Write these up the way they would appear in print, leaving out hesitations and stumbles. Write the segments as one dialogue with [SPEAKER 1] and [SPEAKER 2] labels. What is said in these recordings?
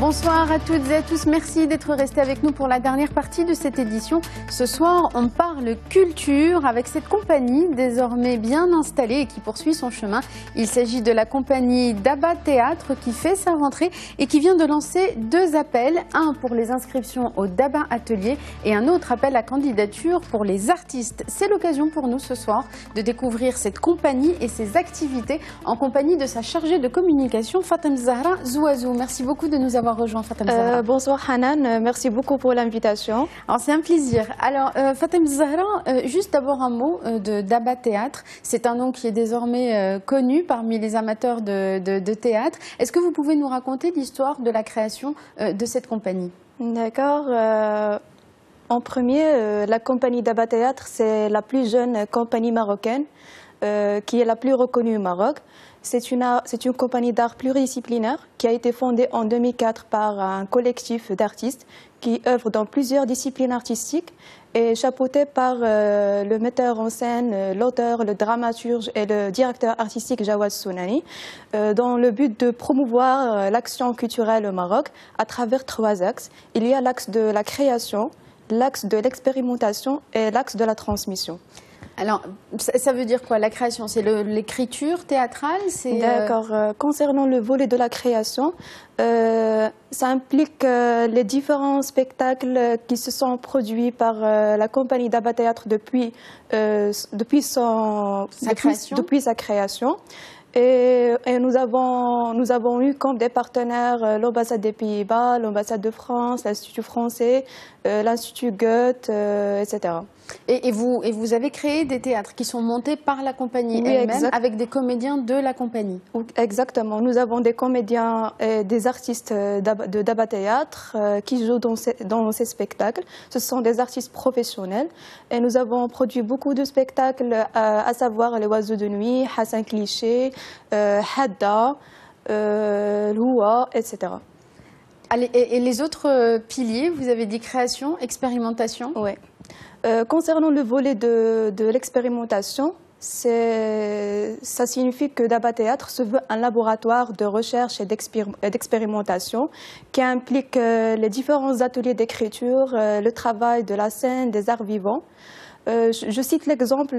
[SPEAKER 1] Bonsoir à toutes et à tous, merci d'être restés avec nous pour la dernière partie de cette édition. Ce soir, on parle culture avec cette compagnie désormais bien installée et qui poursuit son chemin. Il s'agit de la compagnie Daba Théâtre qui fait sa rentrée et qui vient de lancer 2 appels. Un pour les inscriptions au Daba Atelier et un autre appel à candidature pour les artistes. C'est l'occasion pour nous ce soir de découvrir cette compagnie et ses activités en compagnie de sa chargée de communication, Fatem Zahra Zouazou. Merci beaucoup de nous avoir rejoint, Fatem Zahra.
[SPEAKER 2] Bonsoir Hanan, merci beaucoup pour l'invitation.
[SPEAKER 1] Alors c'est un plaisir. Alors Fatem Zahra, juste d'abord un mot de Daba Théâtre. C'est un nom qui est désormais connu parmi les amateurs de théâtre. Est-ce que vous pouvez nous raconter l'histoire de la création de cette compagnie?
[SPEAKER 2] D'accord. En premier, la compagnie Daba Théâtre, c'est la plus jeune compagnie marocaine qui est la plus reconnue au Maroc. C'est une compagnie d'art pluridisciplinaire qui a été fondée en 2004 par un collectif d'artistes qui œuvrent dans plusieurs disciplines artistiques et chapeautée par le metteur en scène, l'auteur, le dramaturge et le directeur artistique Jawad Sounani, dans le but de promouvoir l'action culturelle au Maroc à travers 3 axes. Il y a l'axe de la création, l'axe de l'expérimentation et l'axe de la transmission.
[SPEAKER 1] Alors, ça veut dire quoi, la création? C'est l'écriture théâtrale?
[SPEAKER 2] D'accord. Concernant le volet de la création, ça implique les différents spectacles qui se sont produits par la compagnie Daba Théâtre depuis sa création. Et nous avons eu comme des partenaires l'ambassade des Pays-Bas, l'ambassade de France, l'Institut français, l'Institut Goethe, etc.
[SPEAKER 1] Et vous avez créé des théâtres qui sont montés par la compagnie elle-même avec des comédiens de la compagnie?
[SPEAKER 2] Exactement. Nous avons des comédiens et des artistes de Daba Théâtre qui jouent dans ces spectacles. Ce sont des artistes professionnels. Et nous avons produit beaucoup de spectacles, à savoir Les Oiseaux de Nuit, Hassan Cliché, Hadda, Loua, etc.
[SPEAKER 1] Et les autres piliers, vous avez dit création, expérimentation?
[SPEAKER 2] Oui. Concernant le volet de l'expérimentation, ça signifie que Daba Théâtre se veut un laboratoire de recherche et d'expérimentation qui implique les différents ateliers d'écriture, le travail de la scène, des arts vivants. Je cite l'exemple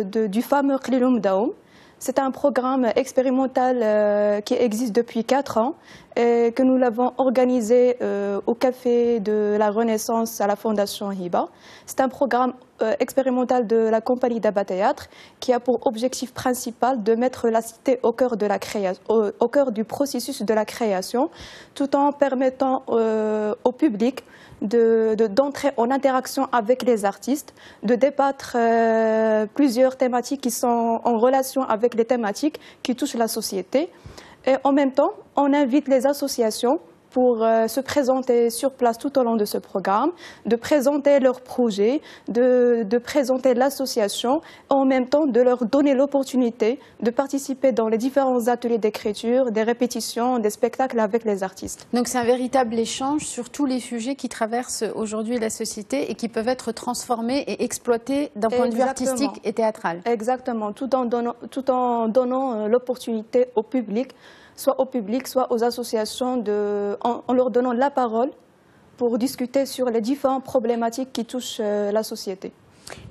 [SPEAKER 2] du fameux Qlilum Daoum. C'est un programme expérimental qui existe depuis 4 ans et que nous l'avons organisé au Café de la Renaissance à la Fondation Hiba. C'est un programme expérimental de la compagnie Daba Théâtre qui a pour objectif principal de mettre la cité au cœur du processus de la création, tout en permettant au public d'entrer en interaction avec les artistes, de débattre plusieurs thématiques qui sont en relation avec les thématiques qui touchent la société. Et en même temps, on invite les associations pour se présenter sur place tout au long de ce programme, de présenter leurs projets, de présenter l'association, en même temps de leur donner l'opportunité de participer dans les différents ateliers d'écriture, des répétitions, des spectacles avec les artistes.
[SPEAKER 1] Donc c'est un véritable échange sur tous les sujets qui traversent aujourd'hui la société et qui peuvent être transformés et exploités d'un point de vue artistique et théâtral.
[SPEAKER 2] Exactement, tout en donnant l'opportunité au public, soit aux associations, en leur donnant la parole pour discuter sur les différentes problématiques qui touchent la société.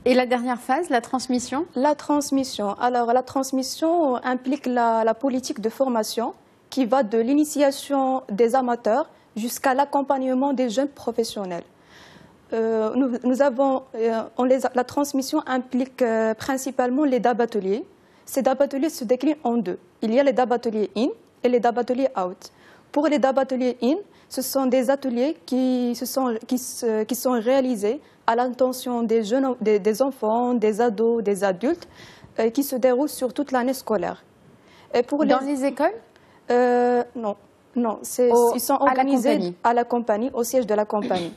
[SPEAKER 1] Et la dernière phase, la transmission?
[SPEAKER 2] La transmission. Alors, la transmission implique la politique de formation qui va de l'initiation des amateurs jusqu'à l'accompagnement des jeunes professionnels. La transmission implique principalement les Daba Ateliers. Ces Daba Ateliers se déclinent en 2. Il y a les Daba Ateliers in et les Daba Ateliers out. Pour les Daba Ateliers in, ce sont des ateliers qui sont réalisés à l'intention des enfants, des ados, des adultes, qui se déroulent sur toute l'année scolaire. Et pour
[SPEAKER 1] dans les écoles?
[SPEAKER 2] Non. Ils sont organisés à la compagnie, au siège de la compagnie.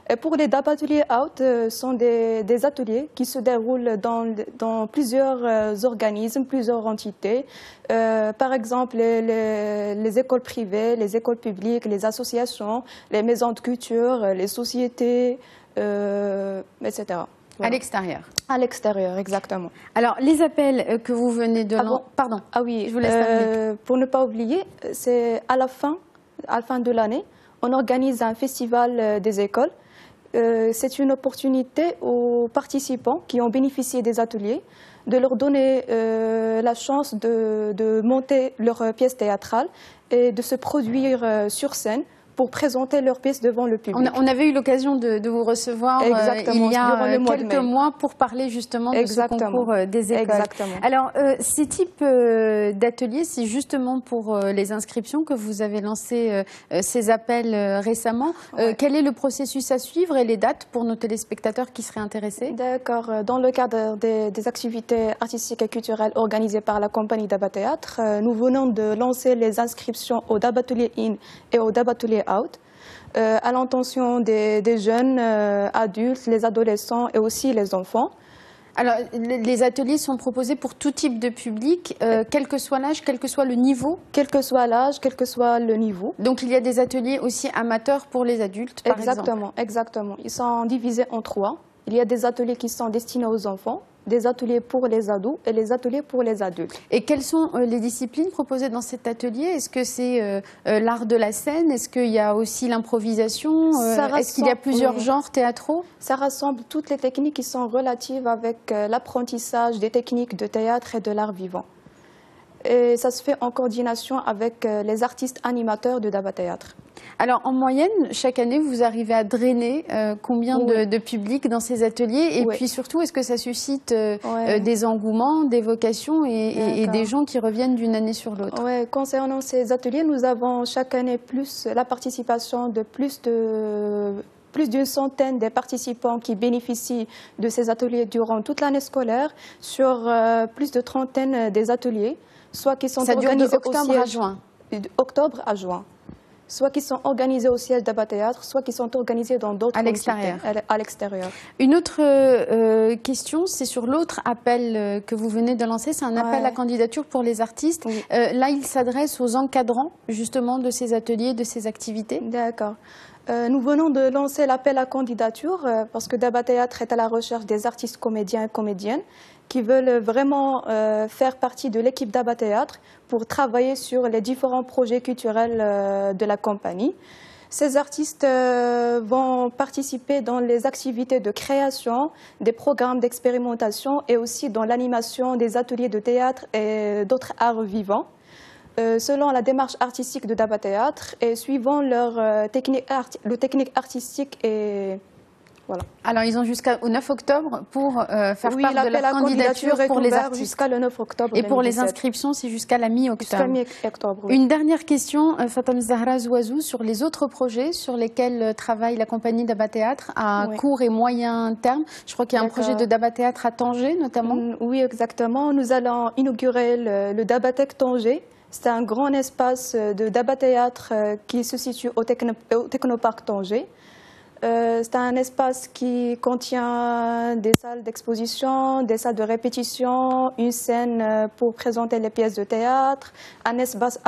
[SPEAKER 2] Et pour les Daba Ateliers out, sont des ateliers qui se déroulent dans plusieurs organismes, plusieurs entités. Par exemple, les écoles privées, les écoles publiques, les associations, les maisons de culture, les sociétés, etc. Voilà.
[SPEAKER 1] À l'extérieur?
[SPEAKER 2] À l'extérieur, exactement.
[SPEAKER 1] Alors, les appels que vous venez de lancer... Pardon.
[SPEAKER 2] Ah oui,
[SPEAKER 1] je vous laisse terminer.
[SPEAKER 2] Pour ne pas oublier, c'est à la fin de l'année, on organise un festival des écoles. C'est une opportunité aux participants qui ont bénéficié des ateliers de leur donner la chance de monter leur pièce théâtrale et de se produire sur scène pour présenter leurs pièces devant le public.
[SPEAKER 1] On avait eu l'occasion de vous recevoir il y a quelques mois pour parler justement de ce concours des écoles.
[SPEAKER 2] Exactement.
[SPEAKER 1] Alors, ces types d'ateliers, c'est justement pour les inscriptions que vous avez lancé ces appels récemment. Quel est le processus à suivre et les dates pour nos téléspectateurs qui seraient intéressés?
[SPEAKER 2] D'accord. Dans le cadre des activités artistiques et culturelles organisées par la compagnie Daba Théâtre, nous venons de lancer les inscriptions au Daba Atelier In et au Daba Atelier Out, à l'intention des jeunes, adultes, les adolescents et aussi les enfants.
[SPEAKER 1] Alors, les ateliers sont proposés pour tout type de public, quel que soit l'âge, quel que soit le niveau?
[SPEAKER 2] Quel que soit l'âge, quel que soit le niveau.
[SPEAKER 1] Donc, il y a des ateliers aussi amateurs pour les adultes, par exemple?
[SPEAKER 2] Exactement. Ils sont divisés en 3. Il y a des ateliers qui sont destinés aux enfants, des ateliers pour les ados et les ateliers pour les adultes.
[SPEAKER 1] Et quelles sont les disciplines proposées dans cet atelier? Est-ce que c'est l'art de la scène? Est-ce qu'il y a aussi l'improvisation? Est-ce qu'il y a plusieurs genres théâtraux? Ça
[SPEAKER 2] rassemble toutes les techniques qui sont relatives avec l'apprentissage des techniques de théâtre et de l'art vivant. Et ça se fait en coordination avec les artistes animateurs de Daba Théâtre.
[SPEAKER 1] Alors, en moyenne, chaque année, vous arrivez à drainer combien de public dans ces ateliers? Et puis surtout, est-ce que ça suscite des engouements, des vocations et des gens qui reviennent d'une année sur l'autre?
[SPEAKER 2] Oui, concernant ces ateliers, nous avons chaque année la participation de plus d'une centaine de participants qui bénéficient de ces ateliers durant toute l'année scolaire, sur plus de trentaine des ateliers, soit qui sont organisés
[SPEAKER 1] d'octobre à juin.
[SPEAKER 2] Octobre à juin. Soit qui sont organisés au siège Daba Théâtre, soit qui sont organisés dans d'autres entités à l'extérieur.
[SPEAKER 1] Une autre question, c'est sur l'autre appel que vous venez de lancer, c'est un appel à candidature pour les artistes. Là, il s'adresse aux encadrants justement de ces ateliers, de ces activités.
[SPEAKER 2] D'accord. Nous venons de lancer l'appel à candidature parce que Daba Théâtre est à la recherche des artistes comédiens et comédiennes qui veulent vraiment faire partie de l'équipe Daba Théâtre pour travailler sur les différents projets culturels de la compagnie. Ces artistes vont participer dans les activités de création, des programmes d'expérimentation et aussi dans l'animation des ateliers de théâtre et d'autres arts vivants. Selon la démarche artistique de Daba Théâtre et suivant leur technique artistique et voilà.
[SPEAKER 1] Alors, ils ont jusqu'au 9 octobre pour faire part de la candidature pour les artistes.
[SPEAKER 2] Jusqu'à le 9 octobre.
[SPEAKER 1] Et pour les inscriptions, c'est jusqu'à la mi-octobre.
[SPEAKER 2] Jusqu'à mi-octobre, oui.
[SPEAKER 1] Une dernière question, Fatem Zahra Zouazou, sur les autres projets sur lesquels travaille la compagnie Daba Théâtre à court et moyen terme. Je crois qu'il y a un projet de Daba Théâtre à Tanger, notamment.
[SPEAKER 2] Oui, exactement. Nous allons inaugurer le Daba Tech Tanger. C'est un grand espace de Daba Théâtre qui se situe au Technoparc Tanger. C'est un espace qui contient des salles d'exposition, des salles de répétition, une scène pour présenter les pièces de théâtre, un espace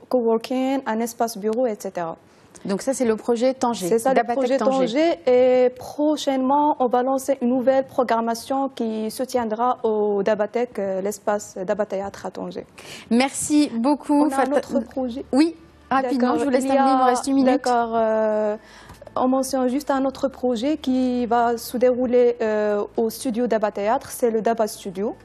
[SPEAKER 2] coworking, un espace bureau, etc.
[SPEAKER 1] Donc ça, c'est le projet Tanger.
[SPEAKER 2] C'est ça, le projet Tanger. Et prochainement, on va lancer une nouvelle programmation qui se tiendra au Dabatech, l'espace Daba Théâtre à Tanger.
[SPEAKER 1] Merci beaucoup.
[SPEAKER 2] On a un autre projet.
[SPEAKER 1] Oui, rapidement, je vous laisse terminer, il nous reste une minute.
[SPEAKER 2] D'accord. On mentionne juste un autre projet qui va se dérouler au studio Daba Théâtre, c'est le Daba Studio.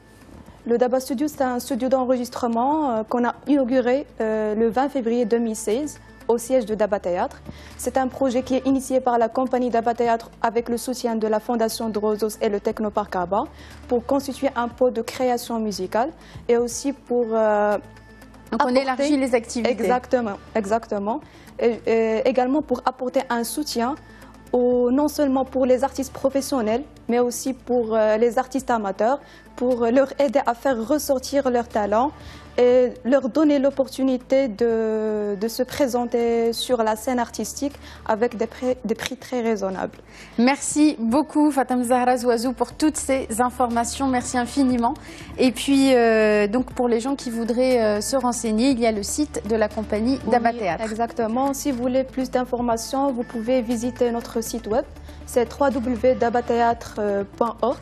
[SPEAKER 2] Le Daba Studio, c'est un studio d'enregistrement qu'on a inauguré le 20 février 2016 au siège de Daba Théâtre. C'est un projet qui est initié par la compagnie Daba Théâtre avec le soutien de la Fondation Drosos et le Technoparc Aba pour constituer un pôle de création musicale et aussi pour
[SPEAKER 1] donc on élargit les activités.
[SPEAKER 2] Exactement. Et également pour apporter un soutien non seulement pour les artistes professionnels, mais aussi pour les artistes amateurs, pour leur aider à faire ressortir leurs talents et leur donner l'opportunité de se présenter sur la scène artistique avec des prix très raisonnables.
[SPEAKER 1] Merci beaucoup Fatem Zahra Zouazou pour toutes ces informations, merci infiniment. Et puis donc pour les gens qui voudraient se renseigner, il y a le site de la compagnie Daba Théâtre.
[SPEAKER 2] Exactement, si vous voulez plus d'informations, vous pouvez visiter notre site web, c'est www.dabatheatre.org.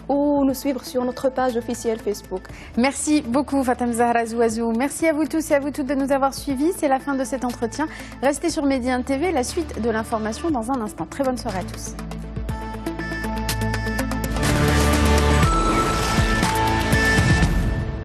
[SPEAKER 2] ou nous suivre sur notre page officielle Facebook.
[SPEAKER 1] Merci beaucoup Fatem Zahra Zouazou. Merci à vous tous et à vous toutes de nous avoir suivis. C'est la fin de cet entretien. Restez sur Médiane TV, la suite de l'information dans un instant. Très bonne soirée à tous.